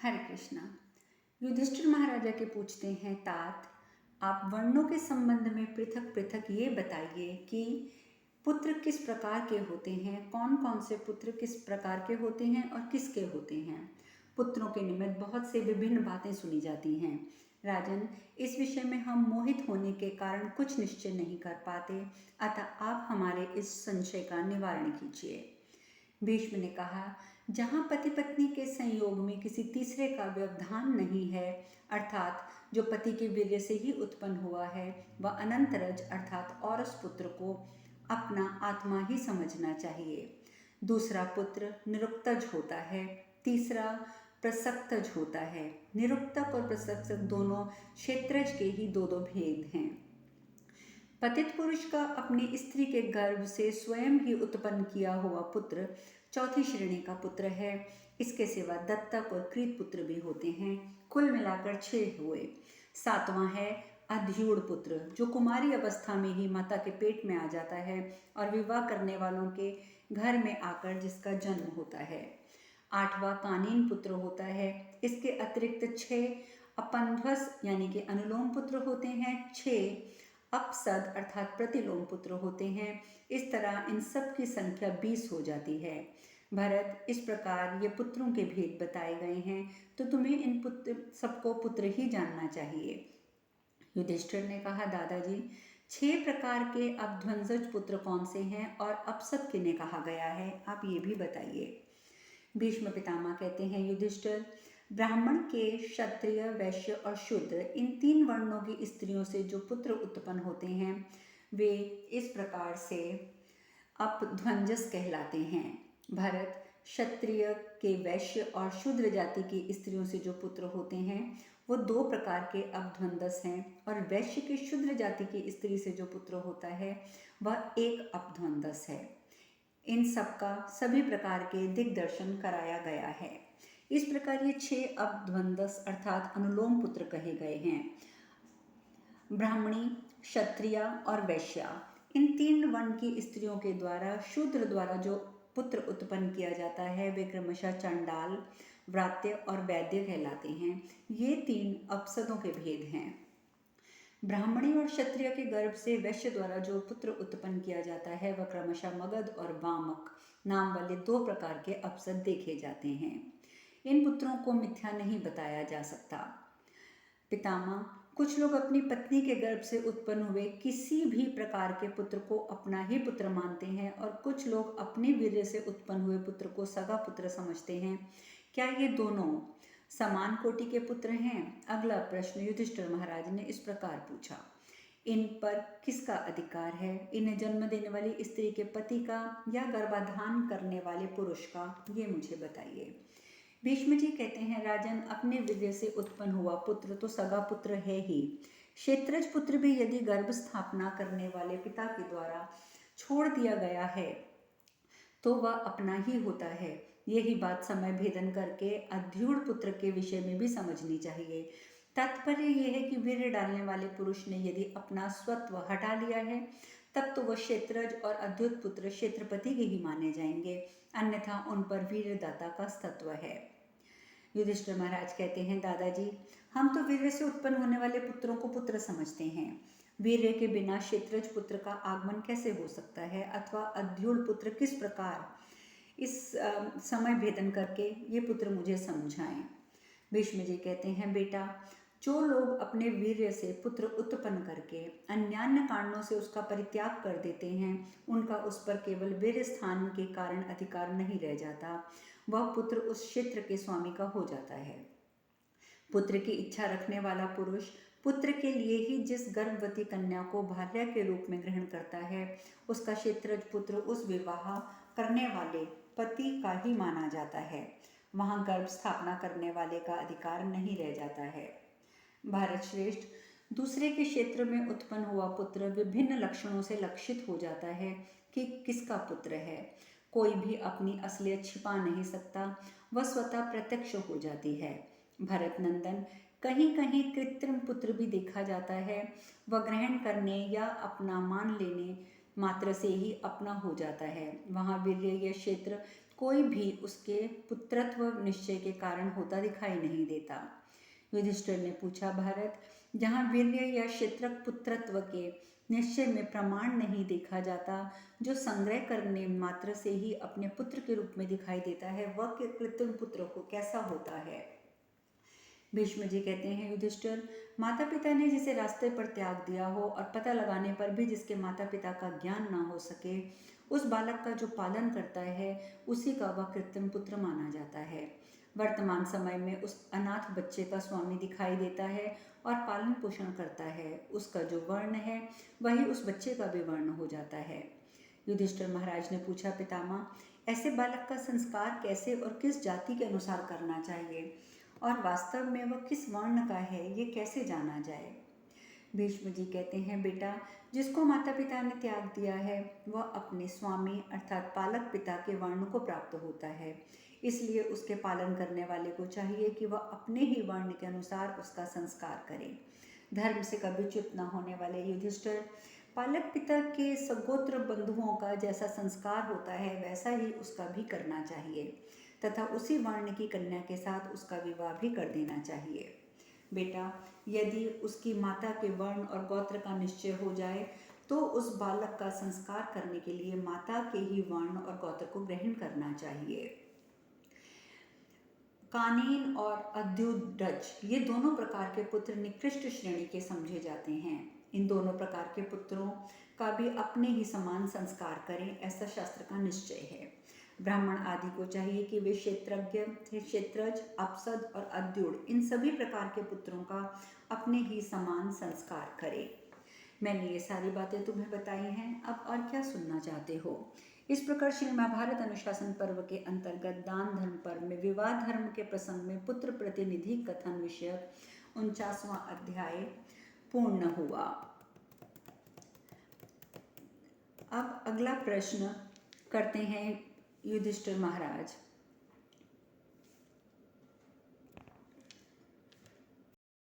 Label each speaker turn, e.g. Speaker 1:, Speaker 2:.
Speaker 1: हरे कृष्णा। युधिष्ठिर महाराजा के पूछते हैं, तात आप वर्णों के संबंध में पृथक पृथक ये बताइए कि पुत्र किस प्रकार के होते हैं, कौन कौन से पुत्र किस प्रकार के होते हैं और किसके होते हैं। पुत्रों के निमित्त बहुत से विभिन्न बातें सुनी जाती हैं। राजन, इस विषय में हम मोहित होने के कारण कुछ निश्चय नहीं कर पाते, अतः आप हमारे इस संशय का निवारण कीजिए। भीष्म ने कहा, जहाँ पति पत्नी के संयोग में किसी तीसरे का व्यवधान नहीं है, अर्थात जो पति के वीर्य से ही उत्पन्न हुआ है, वह अनंतरज अर्थात औरस पुत्र को अपना आत्मा ही समझना चाहिए। दूसरा पुत्र निरुक्तज होता है, तीसरा प्रसक्तज होता है। निरुक्तक और प्रसक्तक दोनों क्षेत्रज के ही दो दो भेद हैं। पतित पुरुष का अपनी स्त्री के गर्भ से स्वयं ही उत्पन्न किया हुआ पुत्र चौथी श्रेणी का पुत्र है। इसके सिवा दत्तक और कृत पुत्र भी होते हैं। कुल मिलाकर 6 हुए। 7वां है अध्यूढ़ पुत्र, जो कुमारी अवस्था में ही माता के पेट में आ जाता है और विवाह करने वालों के घर में आकर जिसका जन्म होता है। 8वां कानीन पुत्र होता है। इसके अतिरिक्त 6 अपनध्वस यानी कि अनुलोम पुत्र होते हैं। 6 अपसद अर्थात प्रतिलोम पुत्र होते हैं। इस तरह इन सब की संख्या 20 हो जाती है। भरत, इस प्रकार ये पुत्रों के भेद बताए गए हैं, तो तुम्हें इन पुत्र सबको पुत्र ही जानना चाहिए। युधिष्ठिर ने कहा, दादाजी 6 प्रकार के अपध्वंसज पुत्र कौन से हैं और अपसद किन्हें कहा गया है, आप ये भी बताइए। भीष्म पितामह कहते हैं, युधिष्ठिर, ब्राह्मण के क्षत्रिय, वैश्य और शूद्र इन 3 वर्णों की स्त्रियों से जो पुत्र उत्पन्न होते हैं वे इस प्रकार से अपध्वंजस कहलाते हैं। भरत, क्षत्रिय के वैश्य और शूद्र जाति की स्त्रियों से जो पुत्र होते हैं वो 2 प्रकार के अपध्वंदस हैं, और वैश्य के शूद्र जाति की स्त्री से जो पुत्र होता है वह एक अपध्वंदस है। इन सब का सभी प्रकार के दिग्दर्शन कराया गया है। इस प्रकार ये 6 अपध्वंदस अर्थात अनुलोम पुत्र कहे गए हैं। ब्राह्मणी, क्षत्रिया और वैश्या, इन 3 वर्ण की स्त्रियों के द्वारा शूद्र द्वारा जो पुत्र उत्पन्न किया जाता है वे क्रमशः चंडाल, व्रात्य और वैद्य कहलाते हैं। ये 3 अपसदों के भेद हैं। ब्राह्मणी और क्षत्रिय के गर्भ से वैश्य द्वारा जो पुत्र उत्पन्न किया जाता है वह क्रमशः मगध और वामक नाम वाले 2 प्रकार के अपसद देखे जाते हैं। इन पुत्रों को मिथ्या नहीं बताया जा सकता। पितामह, कुछ लोग अपनी पत्नी के गर्भ से उत्पन्न हुए किसी भी प्रकार के पुत्र को अपना ही पुत्र मानते हैं, और कुछ लोग अपने वीर्य से उत्पन्न हुए पुत्र को सगा पुत्र समझते हैं। क्या ये दोनों समान कोटि के पुत्र हैं? अगला प्रश्न युधिष्ठिर महाराज ने इस प्रकार पूछा, इन पर किसका अधिकार है? इन्हें जन्म देने वाली स्त्री के पति का या गर्भाधान करने वाले पुरुष का? ये मुझे बताइए। भीष्म जी कहते हैं, राजन, अपने वीर्य से उत्पन्न हुआ पुत्र तो सगा पुत्र है ही। क्षेत्रज पुत्र भी यदि गर्भ स्थापना करने वाले पिता के द्वारा छोड़ दिया गया है तो वह अपना ही होता है। यही बात समय भेदन करके अध्यूढ़ पुत्र के विषय में भी समझनी चाहिए। तात्पर्य यह है कि वीर्य डालने वाले पुरुष ने यदि अपना स्वत्व हटा लिया है तब तो वह क्षेत्रज और अध्युत पुत्र क्षेत्रपति के ही माने जाएंगे, अन्यथा उन पर वीर्यदाता का सत्व है। युधिष्ठिर महाराज कहते हैं, दादाजी, हम तो वीर्य से उत्पन्न होने वाले पुत्रों को पुत्र समझते हैं। वीर्य के बिना क्षेत्रज पुत्र का आगमन कैसे हो सकता है, अथवा अध्यूढ़ पुत्र किस प्रकार? इस समय भेदन करके ये पुत्र मुझे समझाएं। भीष्म जी कहते हैं, बेटा, जो लोग अपने वीर्य से पुत्र उत्पन्न करके अन्यान्य कारणों से उसका परित्याग कर देते हैं उनका उस पर केवल वीर्य स्थान के कारण अधिकार नहीं रह जाता, वह पुत्र उस क्षेत्र के स्वामी का हो जाता है। पुत्र की इच्छा रखने वाला पुरुष पुत्र के लिए ही जिस गर्भवती कन्या को भार्या के रूप में ग्रहण करता है उसका क्षेत्रज पुत्र उस विवाह करने वाले पति का ही माना जाता है। वहाँ गर्भ स्थापना करने वाले का अधिकार नहीं रह जाता है। भारत श्रेष्ठ, दूसरे के क्षेत्र में उत्पन्न हुआ पुत्र विभिन्न लक्षणों से लक्षित हो जाता है कि किसका पुत्र है। कोई भी अपनी असलियत छिपा नहीं सकता, वह स्वतः प्रत्यक्ष हो जाती है। भरत नंदन, कहीं कहीं कृत्रिम पुत्र भी देखा जाता है, वह ग्रहण करने या अपना मान लेने मात्र से ही अपना हो जाता है। वहाँ वीर्य या क्षेत्र कोई भी उसके पुत्रत्व निश्चय के कारण होता दिखाई नहीं देता। युधिष्ठिर ने पूछा, भारत, जहाँ वीर्य या क्षेत्रक पुत्रत्व के निश्चय में प्रमाण नहीं देखा जाता, जो संग्रह करने मात्र से ही अपने पुत्र के रूप में दिखाई देता है, वह कृत्रिम पुत्र को कैसा होता है? भीष्म जी कहते हैं, युधिष्ठिर, माता पिता ने जिसे रास्ते पर त्याग दिया हो और पता लगाने पर भी जिसके माता पिता का ज्ञान ना हो सके, उस बालक का जो पालन करता है, उसी का वह कृत्रिम पुत्र माना जाता है। वर्तमान समय में उस अनाथ बच्चे का स्वामी दिखाई देता है और पालन पोषण करता है। उसका जो वर्ण है वही उस बच्चे का भी वर्ण हो जाता है। युधिष्ठिर महाराज ने पूछा, पितामह, ऐसे बालक का संस्कार कैसे और किस जाति के अनुसार करना चाहिए, और वास्तव में वह किस वर्ण का है, ये कैसे जाना जाए? भीष्म जी कहते हैं, बेटा, जिसको माता पिता ने त्याग दिया है वह अपने स्वामी अर्थात पालक पिता के वर्ण को प्राप्त होता है। इसलिए उसके पालन करने वाले को चाहिए कि वह अपने ही वर्ण के अनुसार उसका संस्कार करे। धर्म से कभी च्युत न होने वाले युधिष्ठिर, पालक पिता के सगोत्र बंधुओं का जैसा संस्कार होता है वैसा ही उसका भी करना चाहिए तथा उसी वर्ण की कन्या के साथ उसका विवाह भी कर देना चाहिए। बेटा, यदि उसकी माता के वर्ण और गोत्र का निश्चय हो जाए तो उस बालक का संस्कार करने के लिए माता के ही वर्ण और गोत्र को ग्रहण करना चाहिए। कानीन और अद्युदज, ये दोनों प्रकार के पुत्र निकृष्ट श्रेणी के समझे जाते हैं। इन दोनों प्रकार के पुत्रों का भी अपने ही समान संस्कार करें, ऐसा शास्त्र का निश्चय है। ब्राह्मण आदि को चाहिए कि वे क्षेत्रज्ञ, क्षेत्रज, अपसद और अद्युड, इन सभी प्रकार के पुत्रों का अपने ही समान संस्कार करें। मैंने ये सारी बातें तुम्हें बताई हैं, अब और क्या सुनना चाहते हो? इस प्रकार श्री महाभारत अनुशासन पर्व के अंतर्गत दान धर्म पर्व में विवाह धर्म के प्रसंग में पुत्र प्रतिनिधि कथन विषयक 49वां अध्याय पूर्ण हुआ। अब अगला प्रश्न करते हैं युधिष्ठिर महाराज।